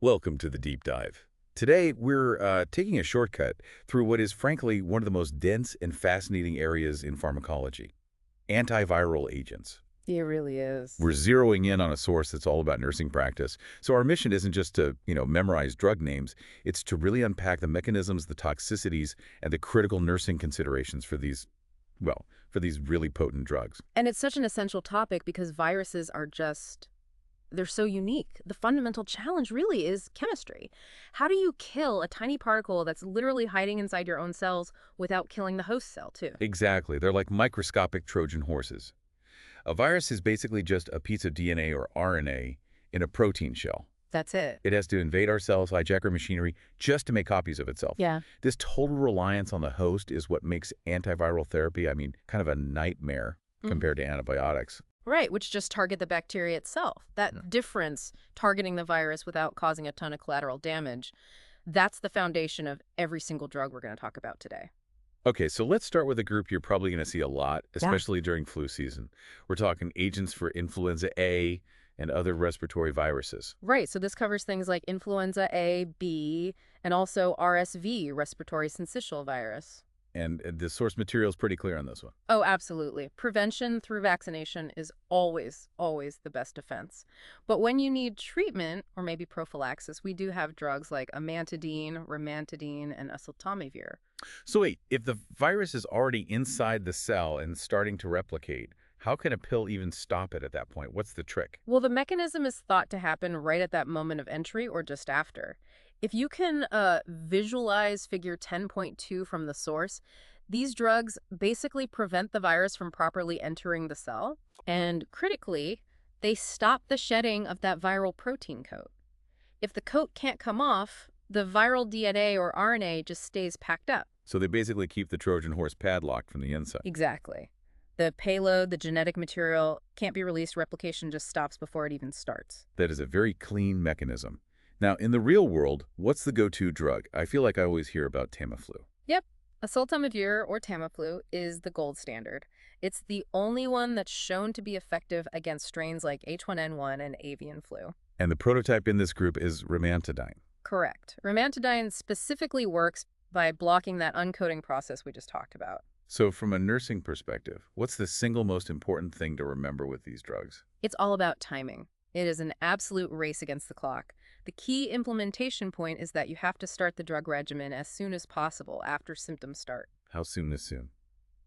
Welcome to the Deep Dive. Today, we're taking a shortcut through what is frankly one of the most dense and fascinating areas in pharmacology, antiviral agents. It really is. We're zeroing in on a source that's all about nursing practice. So our mission isn't just to, memorize drug names. It's to really unpack the mechanisms, the toxicities, and the critical nursing considerations for these, for these really potent drugs. And it's such an essential topic because viruses are they're so unique. The fundamental challenge really is chemistry. How do you kill a tiny particle that's literally hiding inside your own cells without killing the host cell, too? Exactly. They're like microscopic Trojan horses. A virus is basically just a piece of DNA or RNA in a protein shell. That's it. It has to invade our cells, hijack our machinery, just to make copies of itself. Yeah. This total reliance on the host is what makes antiviral therapy, kind of a nightmare compared to antibiotics. Right, which just target the bacteria itself. That difference, targeting the virus without causing a ton of collateral damage, that's the foundation of every single drug we're going to talk about today. Okay, so let's start with a group you're probably going to see a lot, especially during flu season. We're talking agents for Influenza A and other respiratory viruses. Right, so this covers things like Influenza A, B, and also RSV, respiratory syncytial virus. And the source material is pretty clear on this one. Oh, absolutely. Prevention through vaccination is always, always the best defense. But when you need treatment, or maybe prophylaxis, we do have drugs like amantadine, rimantadine, and oseltamivir. So wait, if the virus is already inside the cell and starting to replicate, how can a pill even stop it at that point? What's the trick? Well, the mechanism is thought to happen right at that moment of entry or just after. If you can visualize figure 10.2 from the source, these drugs basically prevent the virus from properly entering the cell. And critically, they stop the shedding of that viral protein coat. If the coat can't come off, the viral DNA or RNA just stays packed up. So they basically keep the Trojan horse padlocked from the inside. Exactly. The payload, the genetic material, can't be released. Replication just stops before it even starts. That is a very clean mechanism. Now, in the real world, what's the go-to drug? I feel like I always hear about Tamiflu. Yep. Oseltamivir, or Tamiflu, is the gold standard. It's the only one that's shown to be effective against strains like H1N1 and avian flu. And the prototype in this group is rimantadine. Correct. Rimantadine specifically works by blocking that uncoating process we just talked about. So from a nursing perspective, what's the single most important thing to remember with these drugs? It's all about timing. It is an absolute race against the clock. The key implementation point is that you have to start the drug regimen as soon as possible after symptoms start. How soon is soon?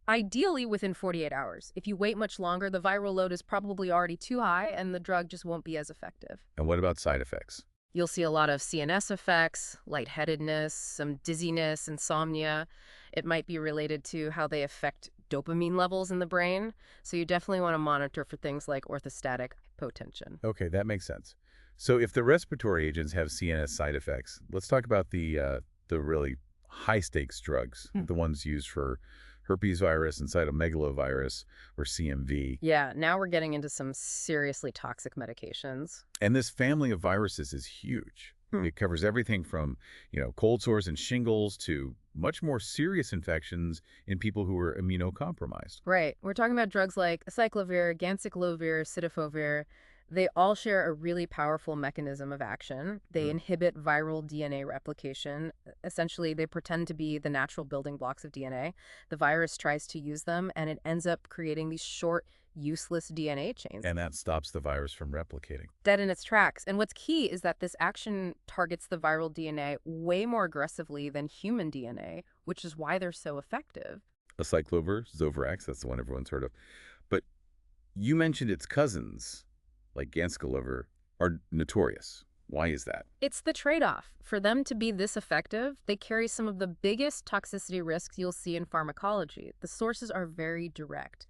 Ideally within 48 hours. If you wait much longer, the viral load is probably already too high and the drug just won't be as effective. And what about side effects? You'll see a lot of CNS effects, lightheadedness, some dizziness, insomnia. It might be related to how they affect dopamine levels in the brain. So you definitely want to monitor for things like orthostatic hypotension. Okay, that makes sense. So if the respiratory agents have CNS side effects, let's talk about the really high-stakes drugs, the ones used for herpes virus and cytomegalovirus, or CMV. Yeah, now we're getting into some seriously toxic medications. And this family of viruses is huge. It covers everything from, cold sores and shingles to much more serious infections in people who are immunocompromised. Right. We're talking about drugs like acyclovir, ganciclovir, cidofovir. They all share a really powerful mechanism of action. They inhibit viral DNA replication. Essentially, they pretend to be the natural building blocks of DNA. The virus tries to use them, and it ends up creating these short, useless DNA chains. And that stops the virus from replicating. Dead in its tracks. And what's key is that this action targets the viral DNA way more aggressively than human DNA, which is why they're so effective. Acyclovir, Zovirax, that's the one everyone's heard of. But you mentioned its cousins, like ganciclovir, are notorious. Why is that? It's the trade-off. For them to be this effective, they carry some of the biggest toxicity risks you'll see in pharmacology. The sources are very direct.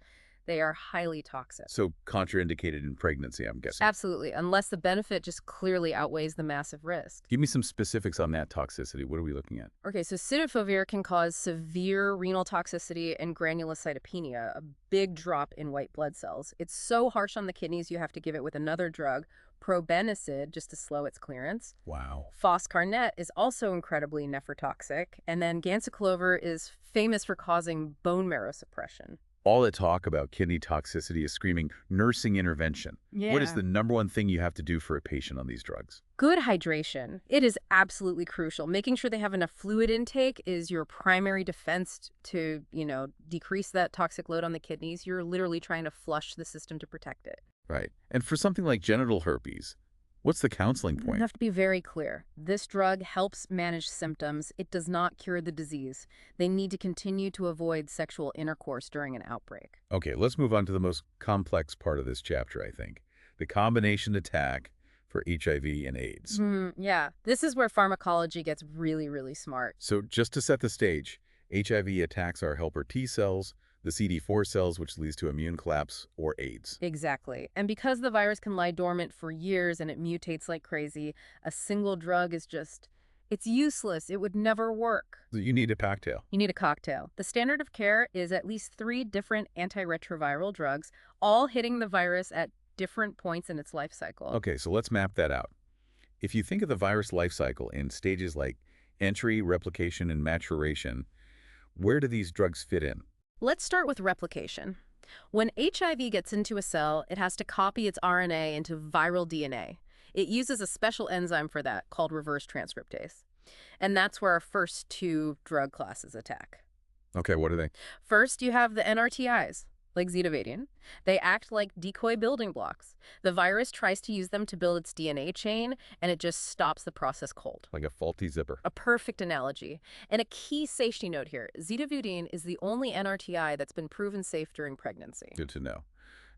They are highly toxic. So contraindicated in pregnancy, I'm guessing. Absolutely, unless the benefit just clearly outweighs the massive risk. Give me some specifics on that toxicity. What are we looking at? Okay, so cidofovir can cause severe renal toxicity and granulocytopenia, a big drop in white blood cells. It's so harsh on the kidneys you have to give it with another drug, probenecid, just to slow its clearance. Wow. Foscarnet is also incredibly nephrotoxic. And then ganciclovir is famous for causing bone marrow suppression. All the talk about kidney toxicity is screaming nursing intervention. What is Yeah. the number one thing you have to do for a patient on these drugs? Good hydration. It is absolutely crucial. Making sure they have enough fluid intake is your primary defense to, decrease that toxic load on the kidneys. You're literally trying to flush the system to protect it. Right. And for something like genital herpes, what's the counseling You point? have to be very clear. This drug helps manage symptoms. It does not cure the disease. They need to continue to avoid sexual intercourse during an outbreak. Okay, let's move on to the most complex part of this chapter, I think. The combination attack for HIV and AIDS. Yeah, this is where pharmacology gets really, really smart. So just to set the stage, HIV attacks our helper T cells, the CD4 cells, which leads to immune collapse, or AIDS. Exactly. And because the virus can lie dormant for years and it mutates like crazy, a single drug is it's useless. It would never work. So you need a cocktail. You need a cocktail. The standard of care is at least 3 different antiretroviral drugs, all hitting the virus at different points in its life cycle. Okay, so let's map that out. If you think of the virus life cycle in stages like entry, replication, and maturation, where do these drugs fit in? Let's start with replication. When HIV gets into a cell, it has to copy its RNA into viral DNA. It uses a special enzyme for that called reverse transcriptase. And that's where our first 2 drug classes attack. Okay, what are they? First, you have the NNRTIs, like zidovudine. They act like decoy building blocks. The virus tries to use them to build its DNA chain, and it just stops the process cold. Like a faulty zipper. A perfect analogy. And a key safety note here, zidovudine is the only NRTI that's been proven safe during pregnancy. Good to know.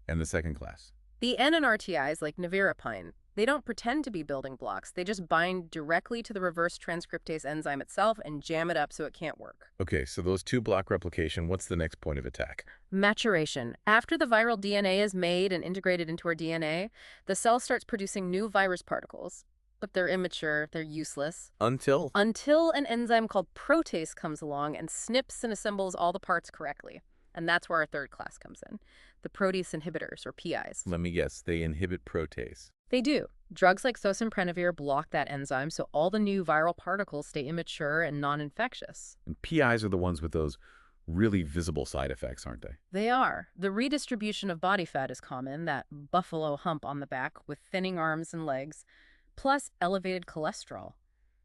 And the second class? The NNRTIs, like nevirapine, they don't pretend to be building blocks. They just bind directly to the reverse transcriptase enzyme itself and jam it up so it can't work. Okay, so those 2 block replication, what's the next point of attack? Maturation. After the viral DNA is made and integrated into our DNA, the cell starts producing new virus particles. But they're immature, they're useless. Until Until an enzyme called protease comes along and snips and assembles all the parts correctly. And that's where our third class comes in, the Protease Inhibitors, or PIs. Let me guess, they inhibit protease. They do. Drugs like zoster block that enzyme, so all the new viral particles stay immature and non-infectious. And PIs are the ones with those really visible side effects, aren't they? They are. The redistribution of body fat is common, that buffalo hump on the back with thinning arms and legs, plus elevated cholesterol.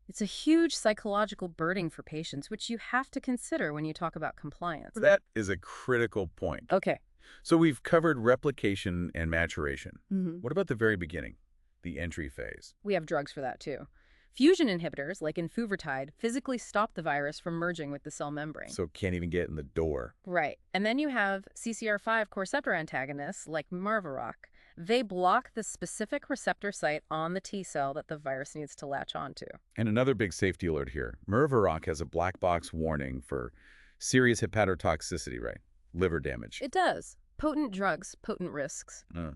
It's a huge psychological burden for patients, which you have to consider when you talk about compliance. That is a critical point. Okay. So we've covered replication and maturation. Mm-hmm. What about the very beginning, the entry phase? We have drugs for that, too. Fusion inhibitors, like influvaritide, physically stop the virus from merging with the cell membrane. So can't even get in the door. Right. And then you have CCR5 Coreceptor Antagonists, like Marvaroc. They block the specific receptor site on the T cell that the virus needs to latch onto. And another big safety alert here. Marvaroc has a black box warning for serious hepatotoxicity, right? Liver damage. It does. Potent drugs, potent risks. Uh.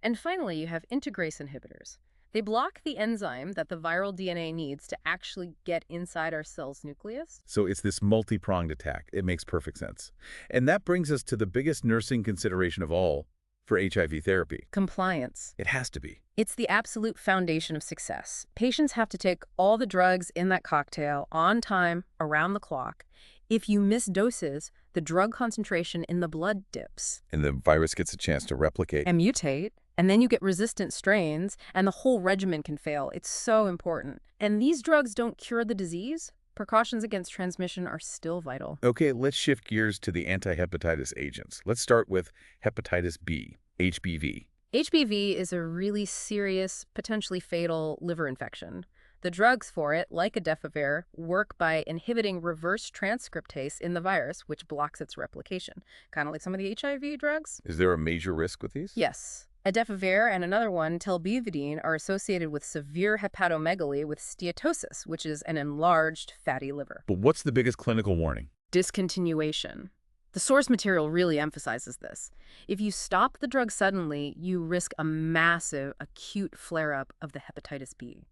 And finally, you have integrase inhibitors. They block the enzyme that the viral DNA needs to actually get inside our cell's nucleus. So it's this multi-pronged attack. It makes perfect sense. And that brings us to the biggest nursing consideration of all for HIV therapy. Compliance. It has to be. It's the absolute foundation of success. Patients have to take all the drugs in that cocktail on time, around the clock. If you miss doses, the drug concentration in the blood dips. And the virus gets a chance to replicate. And mutate. And then you get resistant strains, and the whole regimen can fail. It's so important. And these drugs don't cure the disease. Precautions against transmission are still vital. Okay, let's shift gears to the anti-hepatitis agents. Let's start with hepatitis B, HBV. HBV is a really serious, potentially fatal liver infection. The drugs for it, like Adefovir, work by inhibiting reverse transcriptase in the virus, which blocks its replication, kind of like some of the HIV drugs. Is there a major risk with these? Yes. Adefovir and another one, telbuvudine, are associated with severe hepatomegaly with steatosis, which is an enlarged fatty liver. But what's the biggest clinical warning? Discontinuation. The source material really emphasizes this. If you stop the drug suddenly, you risk a massive acute flare-up of the hepatitis B.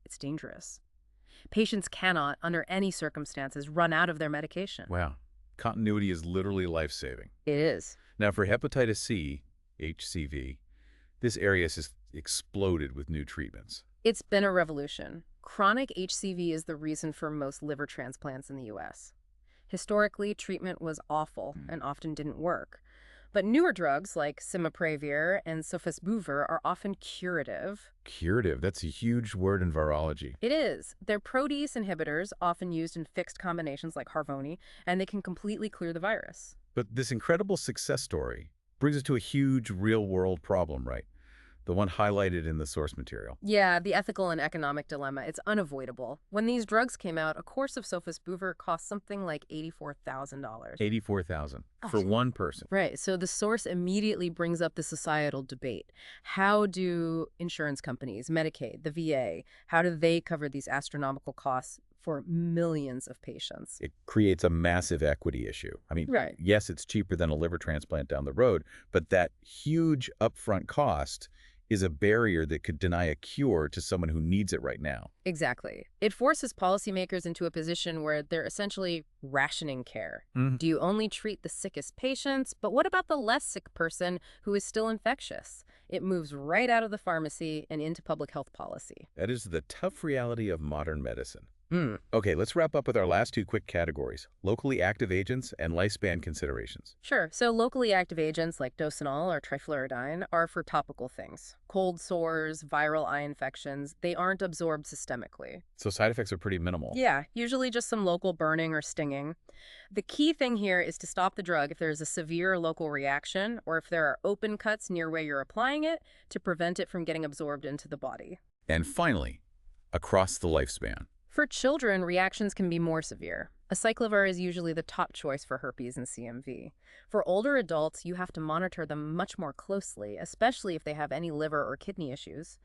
It's dangerous. Patients cannot, under any circumstances, run out of their medication. Wow. Continuity is literally life-saving. It is. Now, for hepatitis C, HCV, this area has exploded with new treatments. It's been a revolution. Chronic HCV is the reason for most liver transplants in the U.S. Historically, treatment was awful and often didn't work. But newer drugs like cimapravir and sofosbuvir are often curative. Curative, that's a huge word in virology. It is. They're protease inhibitors, often used in fixed combinations like Harvoni, and they can completely clear the virus. But this incredible success story brings us to a huge real-world problem, right? The one highlighted in the source material. Yeah, the ethical and economic dilemma, it's unavoidable. When these drugs came out, a course of sofosbuvir cost something like $84,000. 84,000 for Gosh. one person. Right, so the source immediately brings up the societal debate. How do insurance companies, Medicaid, the VA, how do they cover these astronomical costs for millions of patients? It creates a massive equity issue. I mean, Right. yes, it's cheaper than a liver transplant down the road, but that huge upfront cost is a barrier that could deny a cure to someone who needs it right now. Exactly. It forces policymakers into a position where they're essentially rationing care. Mhm. Do you only treat the sickest patients? But what about the less sick person who is still infectious? It moves right out of the pharmacy and into public health policy. That is the tough reality of modern medicine. Hmm. Okay, let's wrap up with our last two quick categories: locally active agents and lifespan considerations. Sure. So locally active agents like dosanol or trifluridine are for topical things. Cold sores, viral eye infections, they aren't absorbed systemically. So side effects are pretty minimal. Yeah, usually just some local burning or stinging. The key thing here is to stop the drug if there's a severe local reaction or if there are open cuts near where you're applying it to prevent it from getting absorbed into the body. And finally, across the lifespan. For children, reactions can be more severe. Acyclovir is usually the top choice for herpes and CMV. For older adults, you have to monitor them much more closely, especially if they have any liver or kidney issues.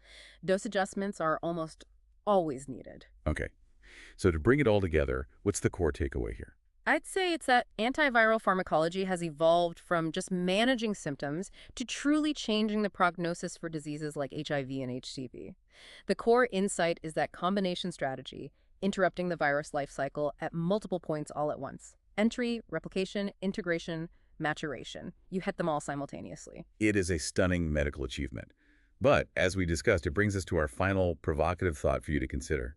Dose adjustments are almost always needed. Okay, so to bring it all together, what's the core takeaway here? I'd say it's that antiviral pharmacology has evolved from just managing symptoms to truly changing the prognosis for diseases like HIV and HCV. The core insight is that combination strategy, interrupting the virus life cycle at multiple points all at once. Entry, replication, integration, maturation. You hit them all simultaneously. It is a stunning medical achievement. But, as we discussed, it brings us to our final provocative thought for you to consider.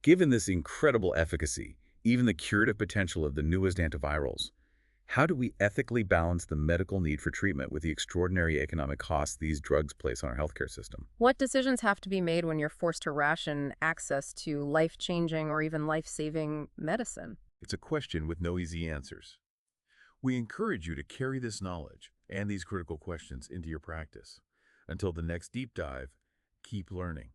Given this incredible efficacy, even the curative potential of the newest antivirals, how do we ethically balance the medical need for treatment with the extraordinary economic costs these drugs place on our healthcare system? What decisions have to be made when you're forced to ration access to life-changing or even life-saving medicine? It's a question with no easy answers. We encourage you to carry this knowledge and these critical questions into your practice. Until the next deep dive, keep learning.